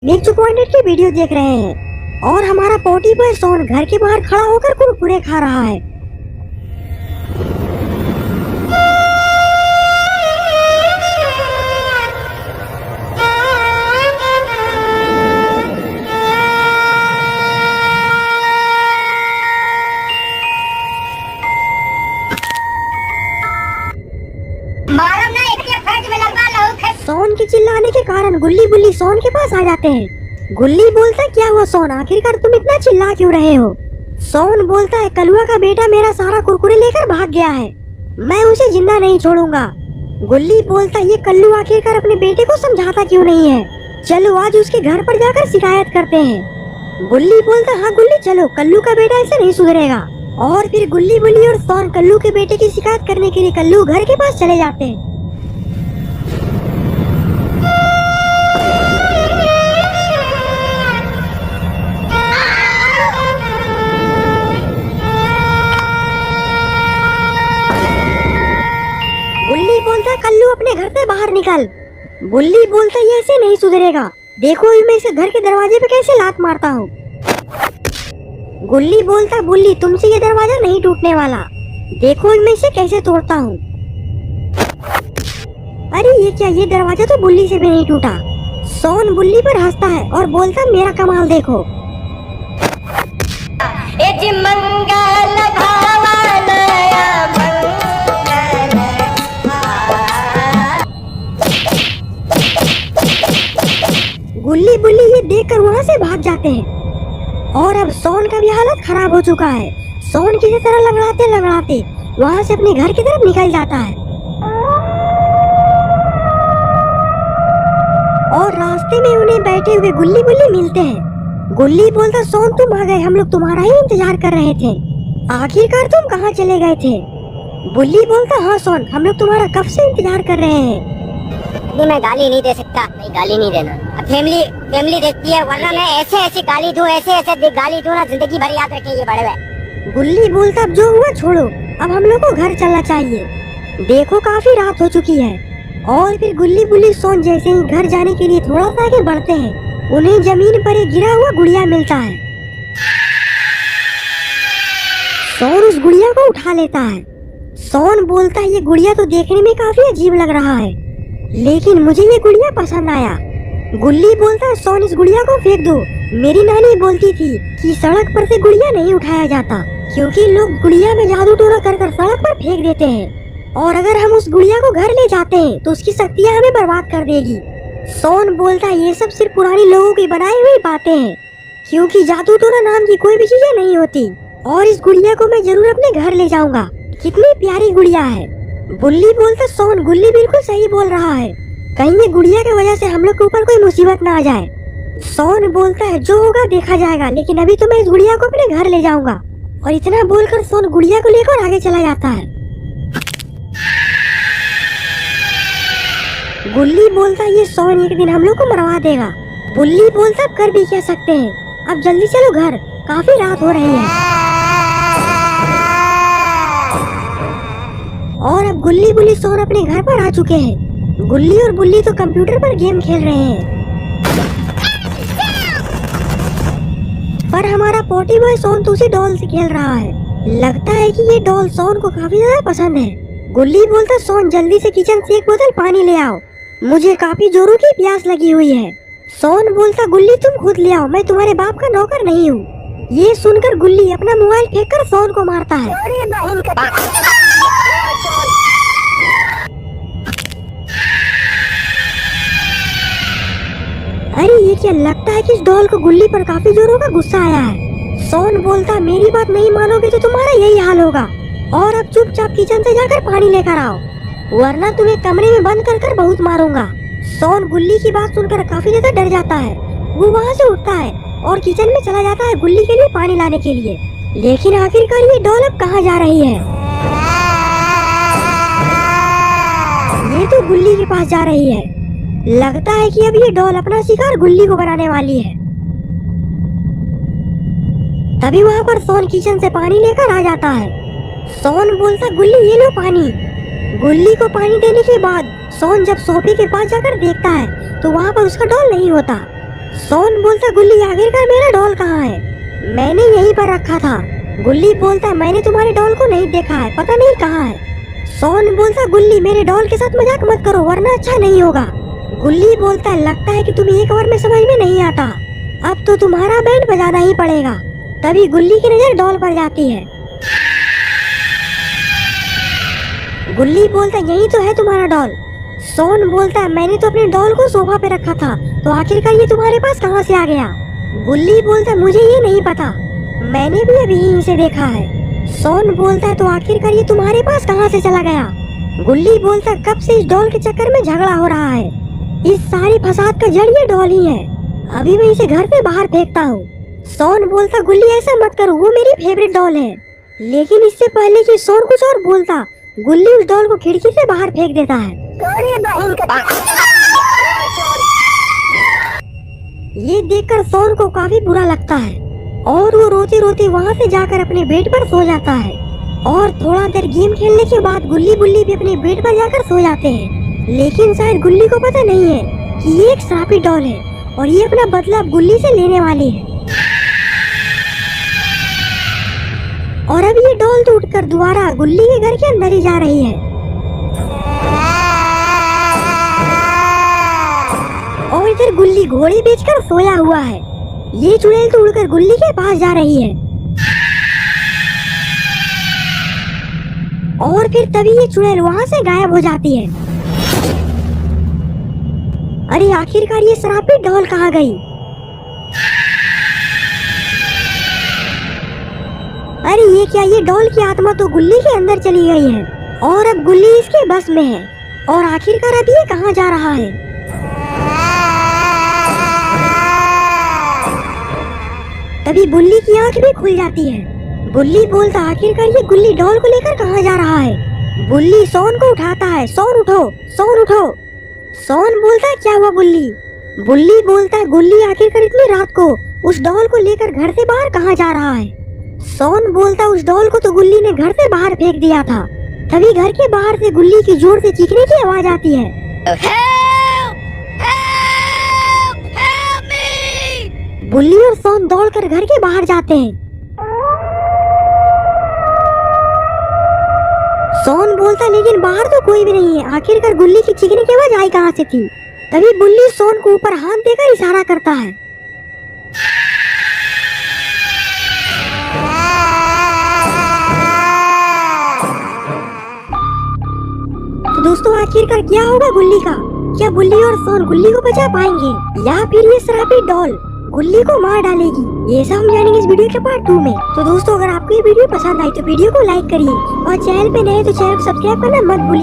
नीचू pointed की video देख रहे हैं और हमारा पोटी बॉय सोन घर के बाहर खड़ा होकर कुरकुरे खा रहा है। सोन के चिल्लाने के कारण गुल्ली बुल्ली सोन के पास आ जाते हैं। गुल्ली बोलता है, क्या हुआ सोन, आखिरकार तुम इतना चिल्ला क्यों रहे हो? सोन बोलता है, कलुआ का बेटा मेरा सारा कुरकुरे लेकर भाग गया है, मैं उसे जिंदा नहीं छोड़ूंगा। गुल्ली बोलता है, ये कल्लू आखिरकार अपने बेटे को समझाता क्यों नहीं है, चलो आज उसके घर पर जाकर शिकायत करते हैं। गुल्ली बोलता, हाँ गुल्ली चलो, कल्लू का बेटा ऐसे नहीं सुधरेगा। और फिर गुल्ली बुल्ली और सोन कल्लू के बेटे की शिकायत करने के लिए कल्लू घर के पास चले जाते हैं। गुल्ली बोलता, कल्लू अपने घर से बाहर निकल। बुल्ली बोलता, ये ऐसे नहीं सुधरेगा, देखो मैं इसे घर के दरवाजे पे कैसे लात मारता हूँ। गुल्ली बोलता, बुल्ली तुमसे ये दरवाजा नहीं टूटने वाला, देखो मैं इसे कैसे तोड़ता हूँ। अरे ये क्या, ये दरवाजा तो बुल्ली से भी नहीं टूटा। सोन बुल्ली पर हंसता है और बोलता, मेरा कमाल देखो। गुल्ली बुल्ली ये देखकर वहाँ से भाग जाते हैं और अब सोन का भी हालत खराब हो चुका है। सोन किसी तरह लंगड़ाते लंगड़ाते वहाँ से अपने घर की तरफ निकल जाता है और रास्ते में उन्हें बैठे हुए गुल्ली बुल्ली मिलते हैं। गुल्ली बोलता, सोन तुम आ गए, हम लोग तुम्हारा ही इंतजार कर रहे थे, आखिरकार तुम कहाँ चले गए थे? बुल्ली बोलता, हाँ सोन, हम लोग तुम्हारा कब से इंतजार कर रहे हैं। मैं गाली नहीं दे सकता, नहीं गाली नहीं देना, फैमिली देखती है, वरना मैं ऐसे गाली दूं, ऐसे गाली दूं ना, जिंदगी भर याद रखें ये बड़े हुए। गुल्ली बोलता, अब जो हुआ छोड़ो, अब हम लोग को घर चलना चाहिए, देखो काफी रात हो चुकी है। और फिर गुल्ली बुल्ली सोन जैसे ही घर जाने के लिए थोड़ा सा आगे बढ़ते हैं, उन्हें जमीन पर एक गिरा हुआ गुड़िया मिलता है। सोन उस गुड़िया को उठा लेता है। सोन बोलता है, ये गुड़िया तो देखने में काफी अजीब लग रहा है, लेकिन मुझे ये गुड़िया पसंद आया। गुल्ली बोलता है, सोन इस गुड़िया को फेंक दो, मेरी नानी बोलती थी कि सड़क पर से गुड़िया नहीं उठाया जाता, क्योंकि लोग गुड़िया में जादू टोना कर सड़क पर फेंक देते हैं, और अगर हम उस गुड़िया को घर ले जाते हैं तो उसकी शक्तियाँ हमें बर्बाद कर देगी। सोन बोलता है, ये सब सिर्फ पुरानी लोगों की बनाई हुई बातें हैं, क्योंकि जादू टोना नाम की कोई भी चीजें नहीं होती, और इस गुड़िया को मैं जरूर अपने घर ले जाऊंगा, कितनी प्यारी गुड़िया है। बुल्ली बोलता, सोन गुल्ली बिल्कुल सही बोल रहा है, कहीं ये गुड़िया की वजह से हम लोग के ऊपर कोई मुसीबत ना आ जाए। सोन बोलता है, जो होगा देखा जाएगा, लेकिन अभी तो मैं इस गुड़िया को अपने घर ले जाऊंगा। और इतना बोलकर सोन गुड़िया को लेकर आगे चला जाता है। गुल्ली बोलता है, ये सोन एक दिन हम लोग को मरवा देगा। बुल्ली बोलता, अब कर भी क्या सकते हैं, अब जल्दी चलो घर, काफी रात हो रही है। और अब गुल्ली बुल्ली सोन अपने घर पर आ चुके हैं। गुल्ली और बुल्ली तो कंप्यूटर पर गेम खेल रहे हैं, पर हमारा पोटी बॉय सोन तो उसी डॉल से खेल रहा है। लगता है कि ये डॉल सोन को काफी ज्यादा पसंद है। गुल्ली बोलता, सोन जल्दी से किचन से एक बोतल पानी ले आओ, मुझे काफी जोरों की प्यास लगी हुई है। सोन बोलता, गुल्ली तुम खुद ले आओ, मैं तुम्हारे बाप का नौकर नहीं हूँ। ये सुनकर गुल्ली अपना मोबाइल फेंककर सोन को मारता है। अरे ये क्या, लगता है कि इस डॉल को गुल्ली पर काफी जोरों का गुस्सा आया है। सोन बोलता, मेरी बात नहीं मानोगे तो तुम्हारा यही हाल होगा, और अब चुपचाप किचन से जाकर पानी लेकर आओ, वरना तुम्हें कमरे में बंद कर बहुत मारूंगा। सोन गुल्ली की बात सुनकर काफी ज्यादा डर जाता है, वो वहाँ से उठता है और किचन में चला जाता है गुल्ली के लिए पानी लाने के लिए। लेकिन आखिरकार ये डॉल अब कहाँ जा रही है? ये तो गुल्ली के पास जा रही है, लगता है कि अब ये डॉल अपना शिकार गुल्ली को बनाने वाली है। तभी वहाँ पर सोन किचन से पानी लेकर आ जाता है। सोन बोलता, गुल्ली ये लो पानी। गुल्ली को पानी देने के बाद सोन जब सोफे के पास जाकर देखता है तो वहाँ पर उसका डॉल नहीं होता। सोन बोलता गुल्ली आखिरकार मेरा डॉल कहाँ है? मैंने यहीं पर रखा था। गुल्ली बोलता मैंने तुम्हारे डॉल को नहीं देखा है, पता नहीं कहाँ है। सोन बोलता गुल्ली मेरे डॉल के साथ मजाक मत करो वरना अच्छा नहीं होगा। गुल्ली बोलता लगता है कि तुम्हें एक बार में समझ में नहीं आता, अब तो तुम्हारा बैंड बजाना ही पड़ेगा। तभी गुल्ली की नजर डॉल पर जाती है। गुल्ली बोलता यही तो है तुम्हारा डॉल। सोन बोलता मैंने तो अपने डॉल को सोफा पे रखा था, तो आखिरकार ये तुम्हारे पास कहाँ से आ गया? गुल्ली बोलता मुझे ये नहीं पता, मैंने भी अभी यहीं से देखा है। सोन बोलता तो आखिरकार ये तुम्हारे पास कहाँ से चला गया? गुल्ली बोलता कब से इस डॉल के चक्कर में झगड़ा हो रहा है, इस सारी फसाद का जड़ ये डॉल ही है, अभी मैं इसे घर से बाहर फेंकता हूँ। सोन बोलता गुल्ली ऐसा मत करो, वो मेरी फेवरेट डॉल है। लेकिन इससे पहले कि सोन कुछ और बोलता, गुल्ली उस डॉल को खिड़की से बाहर फेंक देता है। ये देखकर सोन को काफी बुरा लगता है और वो रोते रोते वहाँ से जाकर अपने बेड पर सो जाता है। और थोड़ा देर गेम खेलने के बाद गुल्ली बुल्ली भी अपने बेड पर जाकर सो जाते हैं। लेकिन शायद गुल्ली को पता नहीं है कि ये एक श्रापित डॉल है और ये अपना बदला अब गुल्ली से लेने वाली है। और अब ये डॉल तो उठकर दोबारा गुल्ली के घर के अंदर ही जा रही है। और इधर गुल्ली घोड़े बेचकर सोया हुआ है। ये चुड़ैल तो उड़कर गुल्ली के पास जा रही है। और फिर तभी ये चुड़ैल वहाँ से गायब हो जाती है। अरे आखिरकार ये श्रापित डॉल कहाँ गई? अरे ये क्या, ये डॉल की आत्मा तो गुल्ली के अंदर चली गई है और अब गुल्ली इसके बस में है। और आखिरकार अब ये कहाँ जा रहा है? तभी बुल्ली की आंख भी खुल जाती है। बुल्ली बोलता आखिरकार ये गुल्ली डॉल को लेकर कहाँ जा रहा है? बुल्ली सोन को उठाता है, सोन उठो, सोन उठो। सोन बोलता क्या हुआ बुल्ली? बुल्ली बोलता है गुल्ली आखिरकार इतनी रात को उस डॉल को लेकर घर से बाहर कहाँ जा रहा है? सोन बोलता उस डॉल को तो गुल्ली ने घर से बाहर फेंक दिया था। तभी घर के बाहर से गुल्ली की जोर से चीखने की आवाज आती है। Help! Help! Help me! बुल्ली और सोन दौड़कर घर के बाहर जाते हैं। सोन बोलता लेकिन बाहर तो कोई भी नहीं है, आखिरकार गुल्ली की चीखने की आवाज आई कहाँ से थी? तभी बुल्ली सोन को ऊपर हाथ देकर इशारा करता है। तो दोस्तों आखिरकार क्या होगा गुल्ली का? क्या बुल्ली और सोन गुल्ली को बचा पाएंगे या फिर ये श्रापित डॉल गुल्ली को मार डालेगी? ये सब हम जानेंगे इस वीडियो के पार्ट 2 में। तो दोस्तों अगर आपको ये वीडियो पसंद आई तो वीडियो को लाइक करिए और चैनल पे नए तो चैनल को सब्सक्राइब करना मत भूलिए।